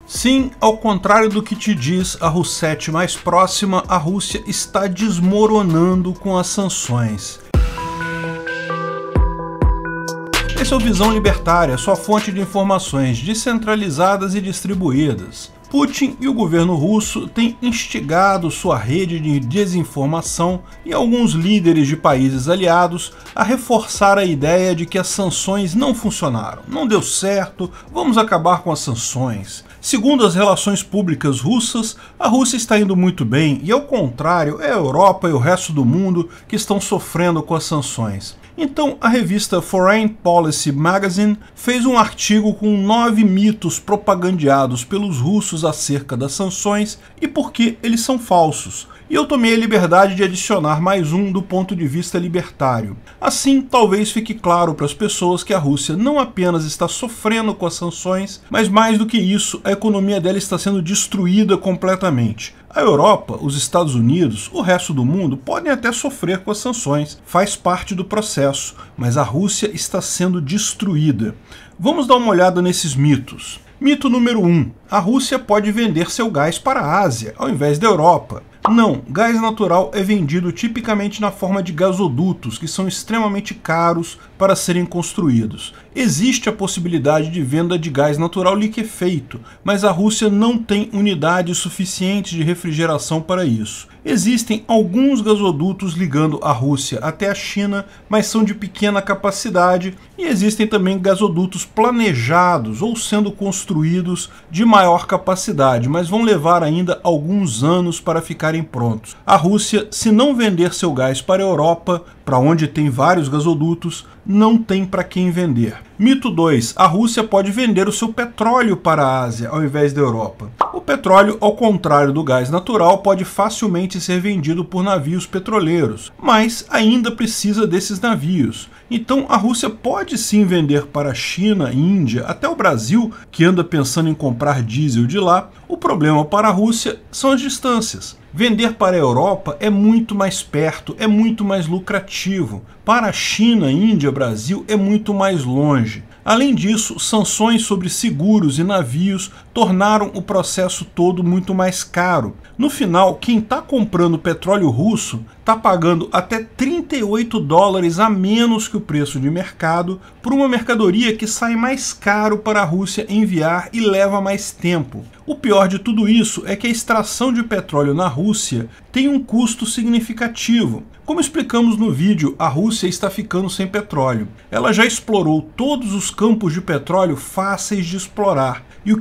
Sim, ao contrário do que te diz a Roussetti mais próxima, a Rússia está desmoronando com as sanções. Esse é o Visão Libertária, sua fonte de informações descentralizadas e distribuídas. Putin e o governo russo têm instigado sua rede de desinformação e alguns líderes de países aliados a reforçar a ideia de que as sanções não funcionaram, não deu certo, vamos acabar com as sanções. Segundo as relações públicas russas, a Rússia está indo muito bem e, ao contrário, é a Europa e o resto do mundo que estão sofrendo com as sanções. Então, a revista Foreign Policy Magazine fez um artigo com 9 mitos propagandeados pelos russos acerca das sanções e por que eles são falsos. E eu tomei a liberdade de adicionar mais um do ponto de vista libertário. Assim, talvez fique claro para as pessoas que a Rússia não apenas está sofrendo com as sanções, mas mais do que isso, a economia dela está sendo destruída completamente. A Europa, os Estados Unidos, o resto do mundo podem até sofrer com as sanções, faz parte do processo, mas a Rússia está sendo destruída. Vamos dar uma olhada nesses mitos. Mito número 1. A Rússia pode vender seu gás para a Ásia, ao invés da Europa. Não, gás natural é vendido tipicamente na forma de gasodutos, que são extremamente caros para serem construídos. Existe a possibilidade de venda de gás natural liquefeito, mas a Rússia não tem unidades suficientes de refrigeração para isso. Existem alguns gasodutos ligando a Rússia até a China, mas são de pequena capacidade, e existem também gasodutos planejados ou sendo construídos de maior capacidade, mas vão levar ainda alguns anos para ficarem prontos. A Rússia, se não vender seu gás para a Europa, para onde tem vários gasodutos, não tem para quem vender. Mito 2. A Rússia pode vender o seu petróleo para a Ásia, ao invés da Europa. O petróleo, ao contrário do gás natural, pode facilmente ser vendido por navios petroleiros, mas ainda precisa desses navios. Então a Rússia pode sim vender para a China, Índia, até o Brasil, que anda pensando em comprar diesel de lá. O problema para a Rússia são as distâncias. Vender para a Europa é muito mais perto, é muito mais lucrativo. Para a China, Índia, Brasil é muito mais longe. Além disso, sanções sobre seguros e navios tornaram o processo todo muito mais caro. No final, quem está comprando petróleo russo está pagando até $38 a menos que o preço de mercado por uma mercadoria que sai mais caro para a Rússia enviar e leva mais tempo. O pior de tudo isso é que a extração de petróleo na Rússia tem um custo significativo. Como explicamos no vídeo, a Rússia está ficando sem petróleo. Ela já explorou todos os campos de petróleo fáceis de explorar, e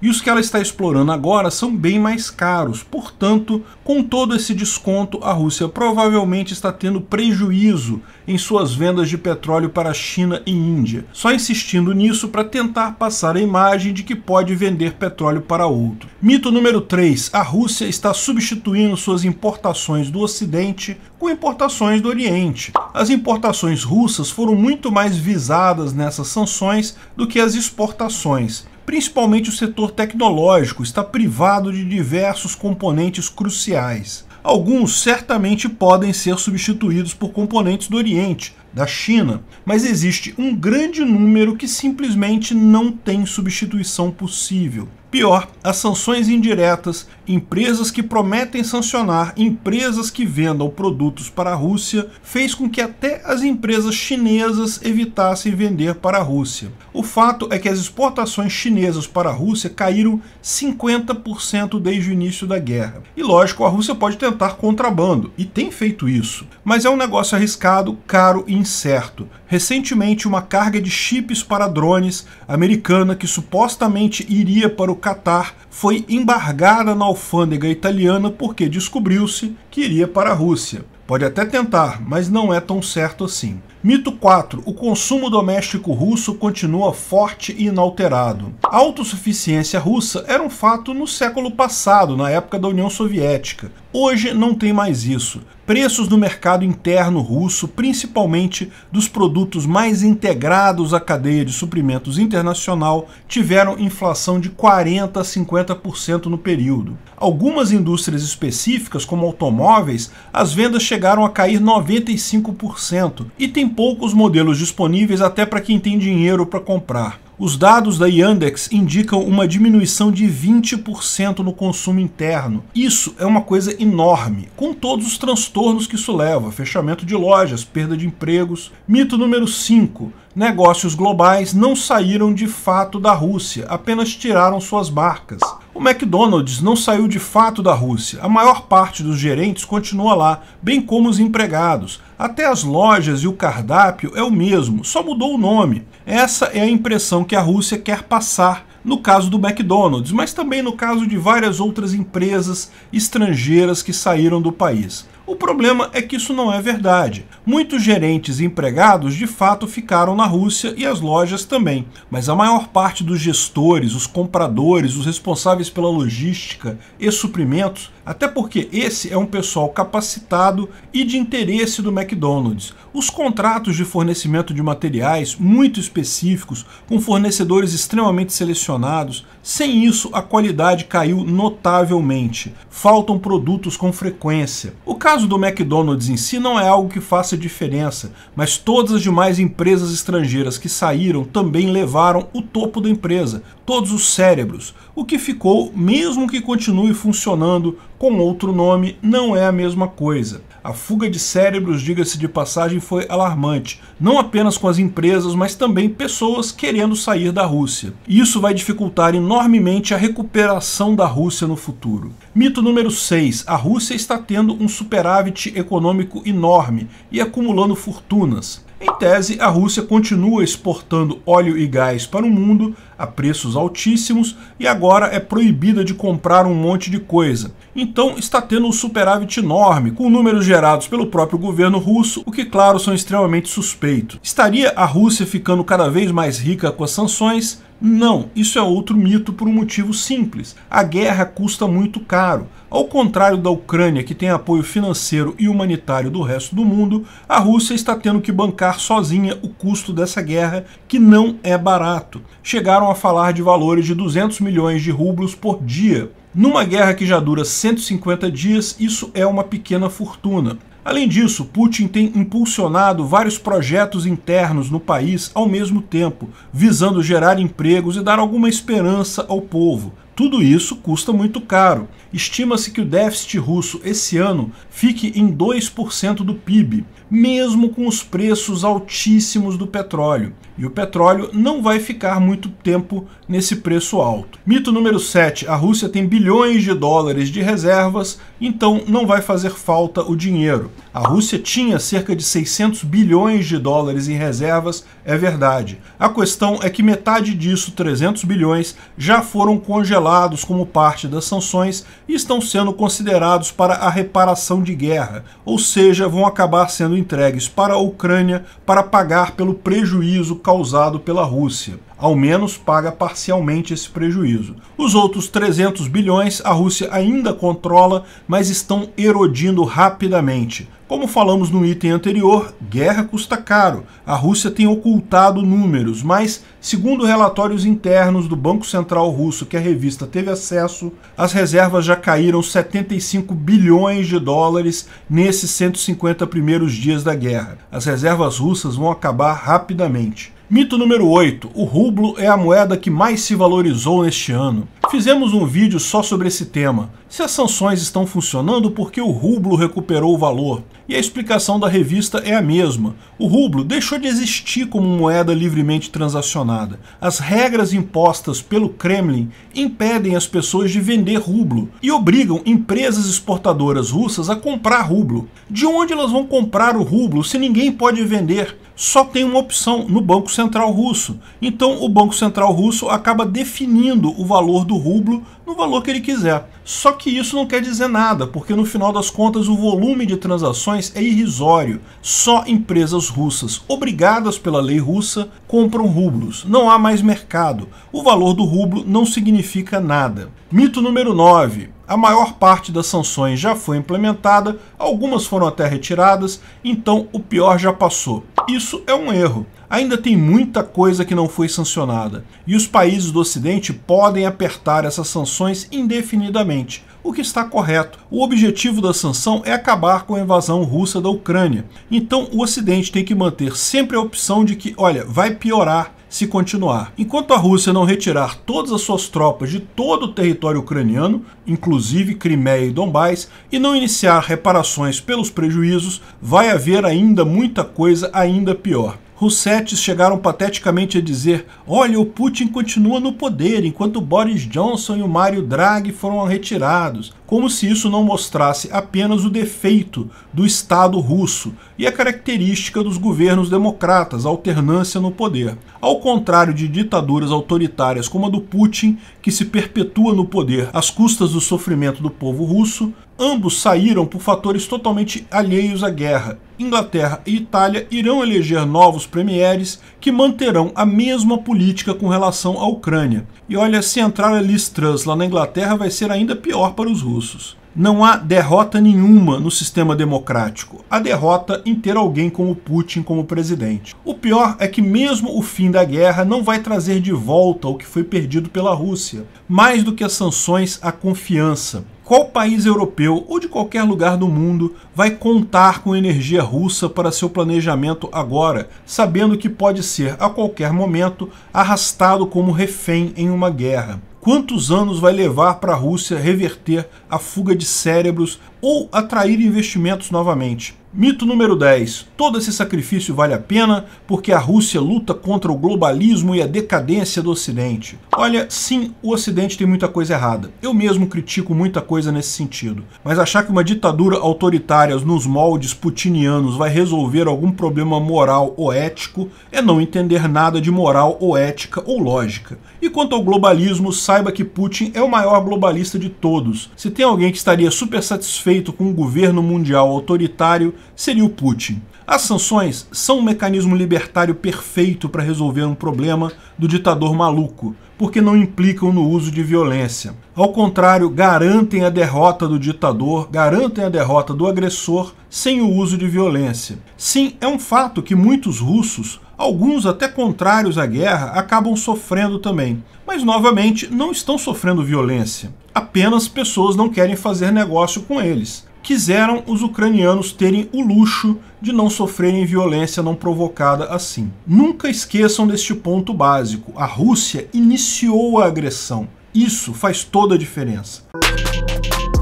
os que ela está explorando agora são bem mais caros. Portanto, com todo esse desconto, a Rússia provavelmente está tendo prejuízo em suas vendas de petróleo para a China e Índia, só insistindo nisso para tentar passar a imagem de que pode vender petróleo para outro. Mito número 3. A Rússia está substituindo suas importações do Ocidente com importações do Oriente. As importações russas foram muito mais visadas nessas sanções do que as exportações. Principalmente o setor tecnológico está privado de diversos componentes cruciais. Alguns certamente podem ser substituídos por componentes do Oriente, da China, mas existe um grande número que simplesmente não tem substituição possível. Pior, as sanções indiretas, empresas que prometem sancionar empresas que vendam produtos para a Rússia, fez com que até as empresas chinesas evitassem vender para a Rússia. O fato é que as exportações chinesas para a Rússia caíram 50% desde o início da guerra. E lógico, a Rússia pode tentar contrabando, e tem feito isso, mas é um negócio arriscado, caro e incerto. Recentemente, uma carga de chips para drones americana que supostamente iria para o Catar foi embargada na alfândega italiana porque descobriu-se que iria para a Rússia. Pode até tentar, mas não é tão certo assim. Mito 4. O consumo doméstico russo continua forte e inalterado. A autossuficiência russa era um fato no século passado, na época da União Soviética. Hoje não tem mais isso. Preços no mercado interno russo, principalmente dos produtos mais integrados à cadeia de suprimentos internacional, tiveram inflação de 40% a 50% no período. Algumas indústrias específicas, como automóveis, as vendas chegaram a cair 95% e tem poucos modelos disponíveis até para quem tem dinheiro para comprar. Os dados da Yandex indicam uma diminuição de 20% no consumo interno. Isso é uma coisa enorme, com todos os transtornos que isso leva: fechamento de lojas, perda de empregos. Mito número 5. Negócios globais não saíram de fato da Rússia, apenas tiraram suas marcas. O McDonald's não saiu de fato da Rússia. A maior parte dos gerentes continua lá, bem como os empregados. Até as lojas e o cardápio é o mesmo, só mudou o nome. Essa é a impressão que a Rússia quer passar no caso do McDonald's, mas também no caso de várias outras empresas estrangeiras que saíram do país. O problema é que isso não é verdade. Muitos gerentes e empregados de fato ficaram na Rússia e as lojas também, mas a maior parte dos gestores, os compradores, os responsáveis pela logística e suprimentos, até porque esse é um pessoal capacitado e de interesse do McDonald's. Os contratos de fornecimento de materiais muito específicos, com fornecedores extremamente selecionados, sem isso a qualidade caiu notavelmente. Faltam produtos com frequência. O caso do McDonald's em si não é algo que faça diferença, mas todas as demais empresas estrangeiras que saíram também levaram o topo da empresa, todos os cérebros. O que ficou, mesmo que continue funcionando com outro nome, não é a mesma coisa. A fuga de cérebros, diga-se de passagem, foi alarmante, não apenas com as empresas, mas também pessoas querendo sair da Rússia. Isso vai dificultar enormemente a recuperação da Rússia no futuro. Mito número 6. A Rússia está tendo um superávit econômico enorme e acumulando fortunas. Em tese, a Rússia continua exportando óleo e gás para o mundo a preços altíssimos e agora é proibida de comprar um monte de coisa. Então está tendo um superávit enorme, com números gerados pelo próprio governo russo, o que, claro, são extremamente suspeitos. Estaria a Rússia ficando cada vez mais rica com as sanções? Não, isso é outro mito por um motivo simples. A guerra custa muito caro. Ao contrário da Ucrânia, que tem apoio financeiro e humanitário do resto do mundo, a Rússia está tendo que bancar sozinha o custo dessa guerra, que não é barato. Chegaram a falar de valores de 200 milhões de rublos por dia. Numa guerra que já dura 150 dias, isso é uma pequena fortuna. Além disso, Putin tem impulsionado vários projetos internos no país ao mesmo tempo, visando gerar empregos e dar alguma esperança ao povo. Tudo isso custa muito caro. Estima-se que o déficit russo esse ano fique em 2% do PIB, mesmo com os preços altíssimos do petróleo. E o petróleo não vai ficar muito tempo nesse preço alto. Mito número 7. A Rússia tem bilhões de dólares de reservas, então não vai fazer falta o dinheiro. A Rússia tinha cerca de 600 bilhões de dólares em reservas, é verdade. A questão é que metade disso, 300 bilhões, já foram congelados como parte das sanções e estão sendo considerados para a reparação de guerra, ou seja, vão acabar sendo entregues para a Ucrânia para pagar pelo prejuízo causado pela Rússia. Ao menos paga parcialmente esse prejuízo. Os outros 300 bilhões a Rússia ainda controla, mas estão erodindo rapidamente. Como falamos no item anterior, guerra custa caro. A Rússia tem ocultado números, mas, segundo relatórios internos do Banco Central Russo que a revista teve acesso, as reservas já caíram 75 bilhões de dólares nesses 150 primeiros dias da guerra. As reservas russas vão acabar rapidamente. Mito número 8. O rublo é a moeda que mais se valorizou neste ano. Fizemos um vídeo só sobre esse tema. Se as sanções estão funcionando, por que o rublo recuperou o valor? E a explicação da revista é a mesma. O rublo deixou de existir como moeda livremente transacionada. As regras impostas pelo Kremlin impedem as pessoas de vender rublo e obrigam empresas exportadoras russas a comprar rublo. De onde elas vão comprar o rublo se ninguém pode vender? Só tem uma opção, no Banco Central Russo. Então o Banco Central Russo acaba definindo o valor do rublo no valor que ele quiser. Só que isso não quer dizer nada, porque no final das contas o volume de transações é irrisório. Só empresas russas, obrigadas pela lei russa, compram rublos. Não há mais mercado. O valor do rublo não significa nada. Mito número 9. A maior parte das sanções já foi implementada, algumas foram até retiradas, então o pior já passou. Isso é um erro. Ainda tem muita coisa que não foi sancionada, e os países do Ocidente podem apertar essas sanções indefinidamente, o que está correto. O objetivo da sanção é acabar com a invasão russa da Ucrânia. Então o Ocidente tem que manter sempre a opção de que, olha, vai piorar, se continuar. Enquanto a Rússia não retirar todas as suas tropas de todo o território ucraniano, inclusive Crimeia e Donbás, e não iniciar reparações pelos prejuízos, vai haver ainda muita coisa ainda pior. Russetes chegaram pateticamente a dizer: olha, o Putin continua no poder, enquanto Boris Johnson e o Mário Draghi foram retirados, como se isso não mostrasse apenas o defeito do Estado russo e a característica dos governos democratas, a alternância no poder. Ao contrário de ditaduras autoritárias como a do Putin, que se perpetua no poder às custas do sofrimento do povo russo, ambos saíram por fatores totalmente alheios à guerra. Inglaterra e Itália irão eleger novos premieres que manterão a mesma política com relação à Ucrânia. E olha, se entrar a Liz Truss lá na Inglaterra vai ser ainda pior para os russos. Não há derrota nenhuma no sistema democrático. A derrota em ter alguém como Putin como presidente. O pior é que mesmo o fim da guerra não vai trazer de volta o que foi perdido pela Rússia. Mais do que as sanções, a confiança. Qual país europeu ou de qualquer lugar do mundo vai contar com energia russa para seu planejamento agora, sabendo que pode ser a qualquer momento arrastado como refém em uma guerra? Quantos anos vai levar para a Rússia reverter a fuga de cérebros ou atrair investimentos novamente? Mito número 10. Todo esse sacrifício vale a pena porque a Rússia luta contra o globalismo e a decadência do Ocidente. Olha, sim, o Ocidente tem muita coisa errada. Eu mesmo critico muita coisa nesse sentido. Mas achar que uma ditadura autoritária nos moldes putinianos vai resolver algum problema moral ou ético é não entender nada de moral ou ética ou lógica. E quanto ao globalismo, saiba que Putin é o maior globalista de todos. Se tem alguém que estaria super satisfeito com um governo mundial autoritário, seria o Putin. As sanções são um mecanismo libertário perfeito para resolver um problema do ditador maluco, porque não implicam no uso de violência. Ao contrário, garantem a derrota do ditador, garantem a derrota do agressor sem o uso de violência. Sim, é um fato que muitos russos, alguns até contrários à guerra, acabam sofrendo também. Mas, novamente, não estão sofrendo violência. Apenas pessoas não querem fazer negócio com eles. Quiseram os ucranianos terem o luxo de não sofrerem violência não provocada assim. Nunca esqueçam deste ponto básico. A Rússia iniciou a agressão. Isso faz toda a diferença.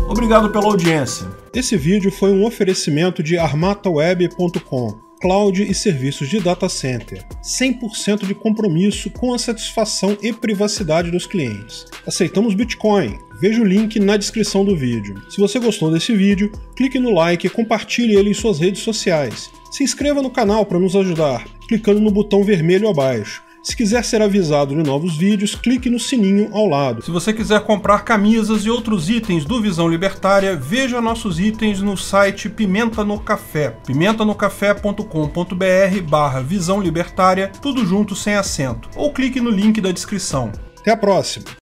Obrigado pela audiência. Esse vídeo foi um oferecimento de armataweb.com. Cloud e serviços de data center. 100% de compromisso com a satisfação e privacidade dos clientes. Aceitamos Bitcoin. Veja o link na descrição do vídeo. Se você gostou desse vídeo, clique no like e compartilhe ele em suas redes sociais. Se inscreva no canal para nos ajudar, clicando no botão vermelho abaixo. Se quiser ser avisado de novos vídeos, clique no sininho ao lado. Se você quiser comprar camisas e outros itens do Visão Libertária, veja nossos itens no site Pimenta no Café, pimentanocafé.com.br/Visão Libertária, tudo junto sem acento, ou clique no link da descrição. Até a próxima!